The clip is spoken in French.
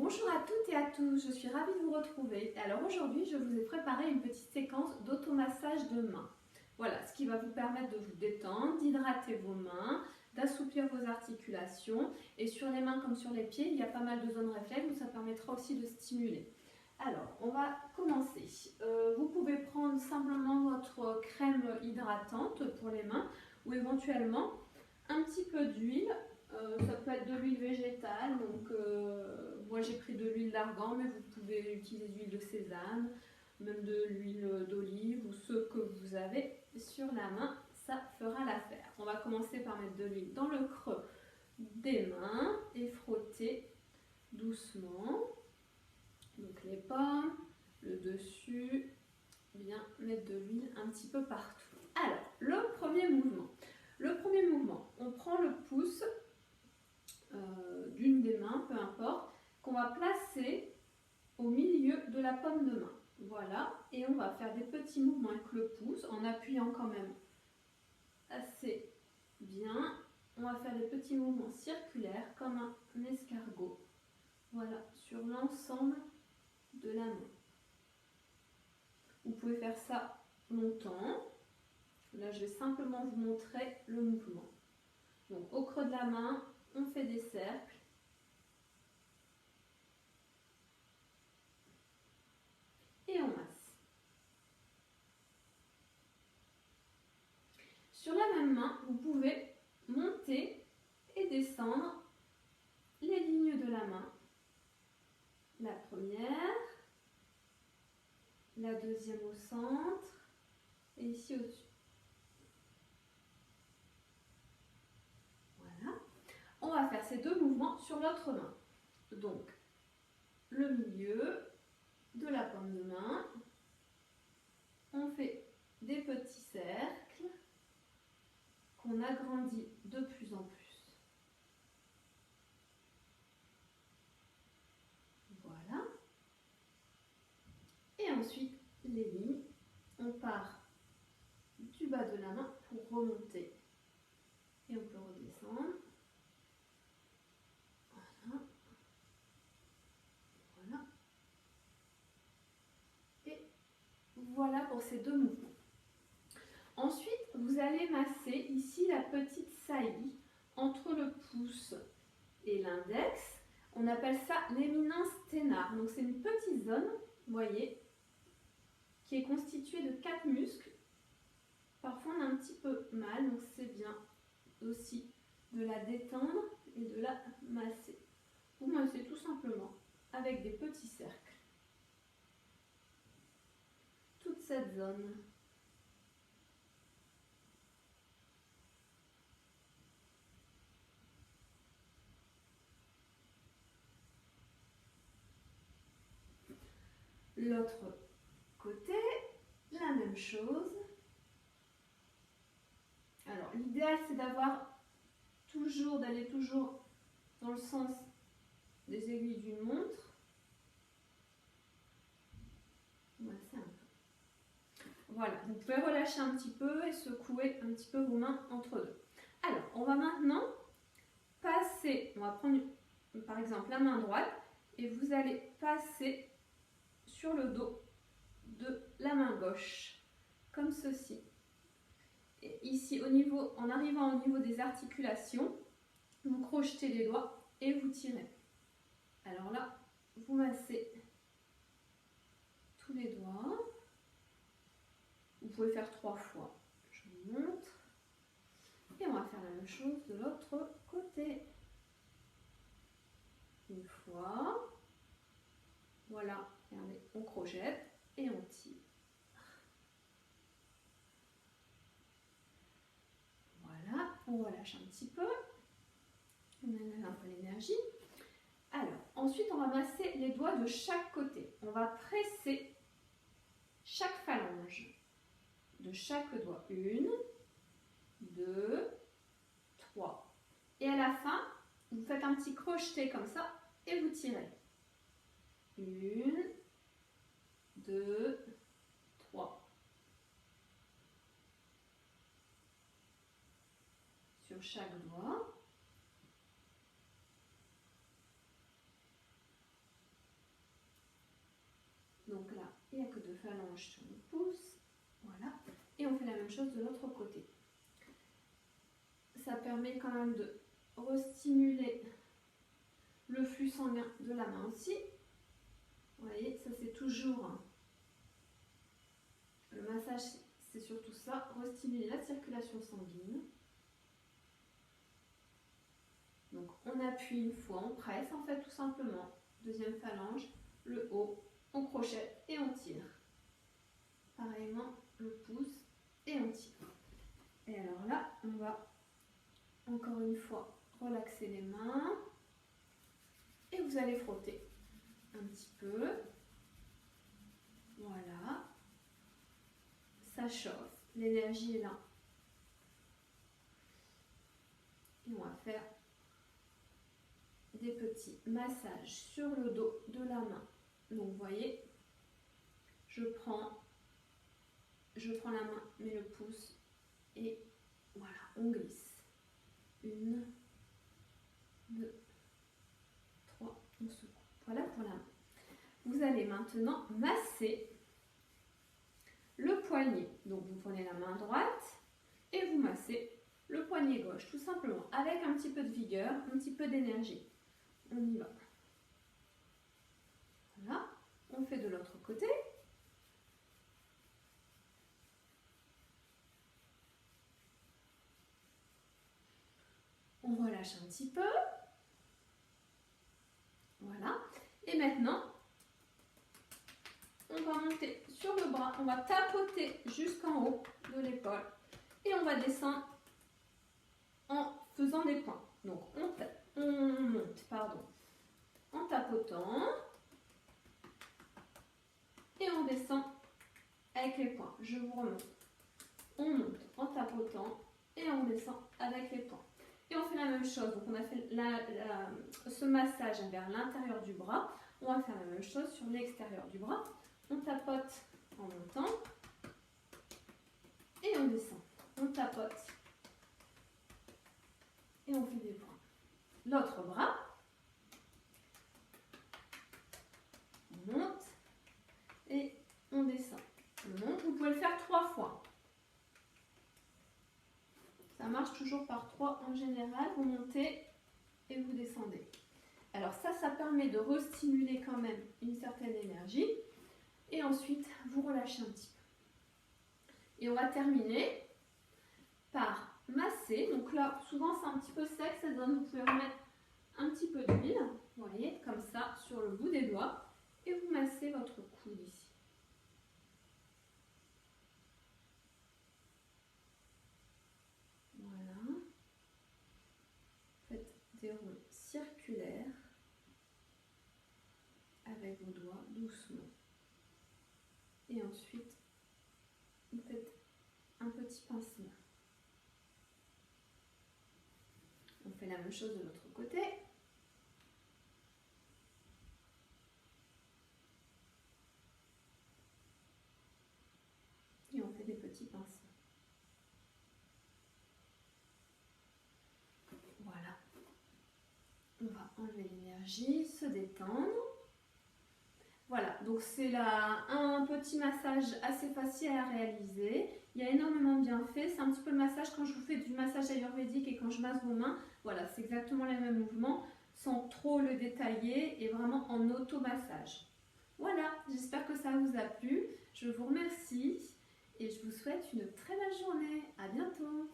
Bonjour à toutes et à tous, je suis ravie de vous retrouver. Alors aujourd'hui, je vous ai préparé une petite séquence d'automassage de mains. Voilà, ce qui va vous permettre de vous détendre, d'hydrater vos mains, d'assouplir vos articulations. Et sur les mains comme sur les pieds, il y a pas mal de zones réflexes, donc ça permettra aussi de stimuler. Alors, on va commencer. Vous pouvez prendre simplement votre crème hydratante pour les mains ou éventuellement un petit peu d'huile. Ça peut être de l'huile végétale, donc moi j'ai pris de l'huile d'argan, mais vous pouvez utiliser de l'huile de sésame, même de l'huile d'olive ou ce que vous avez sur la main, ça fera l'affaire. On va commencer par mettre de l'huile dans le creux des mains et frotter doucement. Donc les pommes, le dessus, bien mettre de l'huile un petit peu partout. Alors, le premier mouvement, on prend le pouce d'une des mains, peu importe, qu'on va placer au milieu de la paume de main. Voilà, et on va faire des petits mouvements avec le pouce en appuyant quand même assez bien. On va faire des petits mouvements circulaires comme un escargot. Voilà, sur l'ensemble de la main. Vous pouvez faire ça longtemps. Là, je vais simplement vous montrer le mouvement. Donc, au creux de la main, on fait des cercles. Et on masse. Sur la même main, vous pouvez monter et descendre les lignes de la main. La première, la deuxième au centre et ici au-dessus. Voilà. On va faire ces deux mouvements sur l'autre main. Donc, le milieu de la paume de main. On fait des petits cercles qu'on agrandit de plus en plus. Voilà. Et ensuite, les lignes. On part du bas de la main pour remonter. Et on peut redescendre. Voilà. Voilà. Et voilà pour ces deux mouvements. Ensuite, vous allez masser ici la petite saillie entre le pouce et l'index. On appelle ça l'éminence thénard. Donc c'est une petite zone, vous voyez, qui est constituée de 4 muscles. Parfois on a un petit peu mal, donc c'est bien aussi de la détendre et de la masser. Vous massez tout simplement avec des petits cercles toute cette zone. L'autre côté, la même chose. Alors l'idéal c'est d'aller toujours dans le sens des aiguilles d'une montre. Masser un peu. Voilà, vous pouvez relâcher un petit peu et secouer un petit peu vos mains entre deux. Alors, on va maintenant passer, on va prendre par exemple la main droite et vous allez passer sur le dos de la main gauche, comme ceci. Et ici, en arrivant au niveau des articulations, vous crochetez les doigts et vous tirez. Alors là, vous massez tous les doigts. Vous pouvez faire 3 fois. Je vous montre. Et on va faire la même chose de l'autre côté. Une fois. Voilà, regardez, on crochette et on tire. Voilà, on relâche un petit peu. On enlève un peu l'énergie. Alors, ensuite, on va masser les doigts de chaque côté. On va presser chaque phalange de chaque doigt. 1, 2, 3. Et à la fin, vous faites un petit crocheté comme ça et vous tirez. 1, 2, 3. Sur chaque doigt. phalange sur le pouce. Voilà. Et on fait la même chose de l'autre côté. Ça permet quand même de restimuler le flux sanguin de la main aussi. Vous voyez, ça c'est toujours... Le massage, c'est surtout ça, restimuler la circulation sanguine. Donc on appuie une fois, on presse en fait tout simplement. Deuxième phalange, le haut, on crochette et on tire. Pareillement, le pouce et on tire. Et alors là, on va encore une fois relaxer les mains. Et vous allez frotter un petit peu. Voilà. Ça chauffe, l'énergie est là. Et on va faire des petits massages sur le dos de la main. Donc vous voyez, je prends la main, mets le pouce et voilà, on glisse. 1, 2, 3, on secoue. Voilà pour la main. Vous allez maintenant masser le poignet. Donc vous prenez la main droite et vous massez le poignet gauche, tout simplement, avec un petit peu de vigueur, un petit peu d'énergie. On y va. Voilà, on fait de l'autre côté. On relâche un petit peu. Voilà. Et maintenant, on va monter sur le bras, on va tapoter jusqu'en haut de l'épaule et on va descendre en faisant des points. Donc on monte, en tapotant et on descend avec les points. Je vous remonte. On monte en tapotant et on descend avec les points. Et on fait la même chose. Donc on a fait ce massage vers l'intérieur du bras. On va faire la même chose sur l'extérieur du bras. On tapote en montant et on descend. On tapote et on fait des points. L'autre bras, on monte et on descend. On monte. Vous pouvez le faire 3 fois. Ça marche toujours par 3 en général. Vous montez et vous descendez. Alors ça permet de restimuler quand même une certaine énergie. Et ensuite, vous relâchez un petit peu. Et on va terminer par masser. Donc là, souvent c'est un petit peu sec, ça donne, vous pouvez remettre un petit peu d'huile, vous voyez, comme ça, sur le bout des doigts. Et vous massez votre coude ici. Voilà. Faites des ronds circulaires avec vos doigts, doucement. Et ensuite, vous faites un petit pincement. On fait la même chose de l'autre côté. Et on fait des petits pinceaux. Voilà. On va enlever l'énergie, se détendre. Voilà, donc c'est un petit massage assez facile à réaliser. Il y a énormément de bienfaits. C'est un petit peu le massage quand je vous fais du massage ayurvédique et quand je masse vos mains. Voilà, c'est exactement les mêmes mouvements sans trop le détailler et vraiment en automassage. Voilà, j'espère que ça vous a plu. Je vous remercie et je vous souhaite une très belle journée. À bientôt.